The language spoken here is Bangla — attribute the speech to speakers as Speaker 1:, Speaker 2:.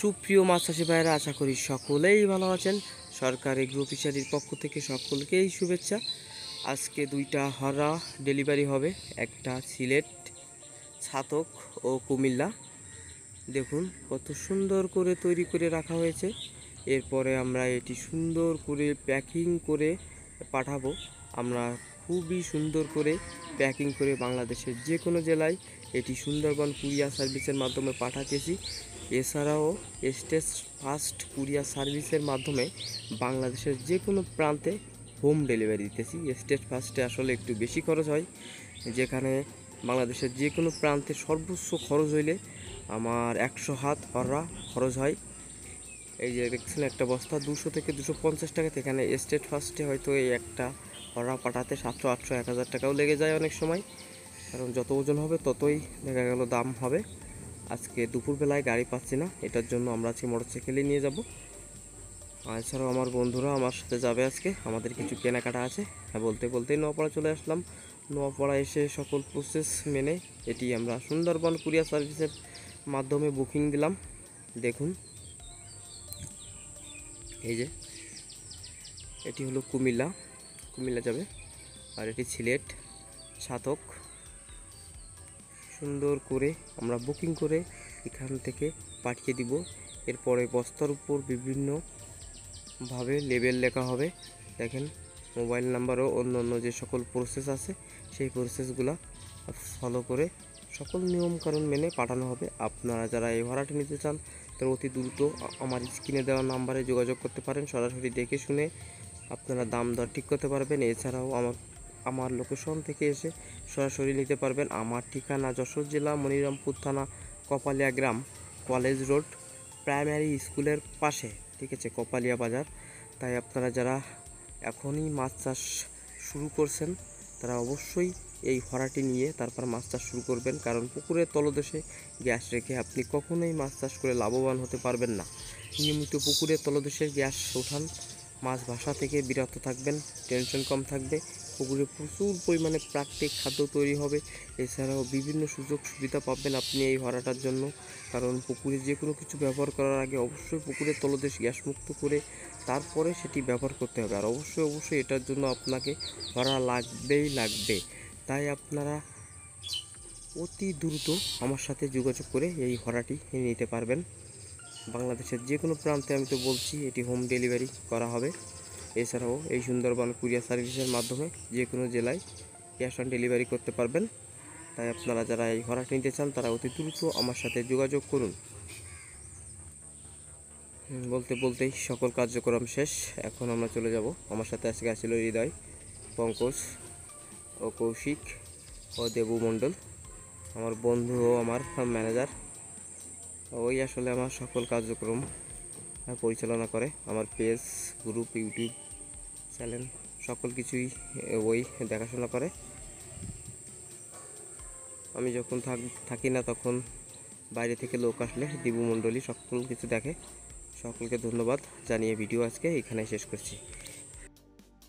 Speaker 1: সুপ্রিয় মাছ চাষি ভাইয়েরা, আশা করি সকলেই ভালো আছেন। সরকার এগ্রো ফিশারির পক্ষ থেকে সকলকেই শুভেচ্ছা। আজকে দুইটা হরা ডেলিভারি হবে, একটা সিলেট ছাতক ও কুমিল্লা। দেখুন কত সুন্দর করে তৈরি করে রাখা হয়েছে। এরপরে আমরা এটি সুন্দর করে প্যাকিং করে পাঠাবো। আমরা খুবই সুন্দর করে প্যাকিং করে বাংলাদেশের যে কোনো জেলায় এটি সুন্দরবন কুরিয়ার সার্ভিসের মাধ্যমে পাঠাতেছি। এছাড়াও স্টেট ফার্স্ট কুরিয়ার সার্ভিসের মাধ্যমে বাংলাদেশের যে কোনো প্রান্তে হোম ডেলিভারি দিতেছি। স্টেট ফার্স্টে আসলে একটু বেশি খরচ হয়, যেখানে বাংলাদেশের যে কোনো প্রান্তে সর্বোচ্চ খরচ হইলে আমার 100 হাত হররা খরচ হয়। এই যে দেখছেন একটা বস্তা 200 থেকে 250 টাকা, এখানে স্টেট ফার্স্টে হয়তো এই একটা হররা পাঠাতে 700, 800, 1000 টাকাও লেগে যায় অনেক সময়, কারণ যত ওজন হবে ততই দেখা গেল দাম হবে। আজকে দুপুরবেলায় গাড়ি পাচ্ছি না, এটার জন্য আমরা আজকে মোটরসাইকেলে নিয়ে যাব। এছাড়াও আমার বন্ধুরা আমার সাথে যাবে। আজকে আমাদের কিছু কেনাকাটা আছে। বলতে বলতেই নোয়াপাড়া চলে আসলাম। নোয়াপাড়া এসে সকল প্রসেস মেনে এটি আমরা সুন্দরবন কুরিয়ার সার্ভিসের মাধ্যমে বুকিং দিলাম। দেখুন এই যে এটি হলো কুমিল্লা যাবে, আর এটি সিলেট ছাতক। সুন্দর করে আমরা বুকিং করে এখান থেকে পাঠিয়ে দিব। এরপরে বস্তার উপর বিভিন্নভাবে লেবেল লেখা হবে। দেখেন মোবাইল নাম্বার ও অন্য যে সকল প্রসেস আছে সেই প্রসেসগুলো ফলো করে সকল নিয়মকানুন মেনে পাঠানো হবে। আপনারা যারা এই ভাড়াটি নিতে চান তারা অতি দ্রুত আমার স্ক্রিনে দেওয়া নাম্বারে যোগাযোগ করতে পারেন। সরাসরি দেখে শুনে আপনারা দাম দর ঠিক করতে পারবেন। এছাড়াও আমার লোকেশন থেকে এসে সরাসরি নিতে পারবেন। আমার ঠিকানা যশোর জেলা মনিরামপুর থানা কপালিয়া গ্রাম, কলেজ রোড, প্রাইমারি স্কুলের পাশে, ঠিক আছে, কপালিয়া বাজার। তাই আপনারা যারা এখনই মাছ চাষ শুরু করছেন তারা অবশ্যই এই ভরাটি নিয়ে তারপর মাছ চাষ শুরু করবেন, কারণ পুকুরের তলদেশে গ্যাস রেখে আপনি কখনোই মাছ চাষ করে লাভবান হতে পারবেন না। নিয়মিত পুকুরের তলদেশে গ্যাস ওঠান, মাছ ভাসা থেকে বিরত থাকবেন, টেনশন কম থাকবে। পুকুরে প্রচুর পরিমাণে প্রাকৃতিক খাদ্য তৈরি হবে। এছাড়াও বিভিন্ন সুযোগ সুবিধা পাবেন আপনি এই ভাড়াটার জন্য, কারণ পুকুরে যে কোনো কিছু ব্যবহার করার আগে অবশ্যই পুকুরের তলদেশ গ্যাস মুক্ত করে তারপরে সেটি ব্যবহার করতে হবে। আর অবশ্যই এটার জন্য আপনাকে ভাড়া লাগবে। তাই আপনারা অতি দ্রুত আমার সাথে যোগাযোগ করে এই ভাড়াটি নিতে পারবেন। বাংলাদেশের যে কোনো প্রান্তে, আমি তো বলছি, এটি হোম ডেলিভারি করা হবে। এছাড়াও এই সুন্দরবন কুরিয়ার সার্ভিসের মাধ্যমে যে কোনো জেলায় ক্যাশ অন ডেলিভারি করতে পারবেন। তাই আপনারা যারা এই ভাড়াটি নিতে চান তারা অতি দ্রুত আমার সাথে যোগাযোগ করুন। বলতে বলতেই সকল কার্যক্রম শেষ। এখন আমরা চলে যাব। আমার সাথে আজকে আসছিল হৃদয়, পঙ্কজ ও কৌশিক ও দেবু মণ্ডল, আমার বন্ধু ও আমার ম্যানেজার। ওই আসলে আমার সকল কার্যক্রম পরিচালনা করে। আমার পেজ, গ্রুপ, ইউটিউব চ্যানেল সকল কিছুই ওই দেখাশোনা করে। আমি যখন থাকি না তখন বাইরে থেকে লোক আসলে দিবু মণ্ডলী সকল কিছু দেখে। সকলকে ধন্যবাদ জানিয়ে ভিডিও আজকে এখানে শেষ করছি।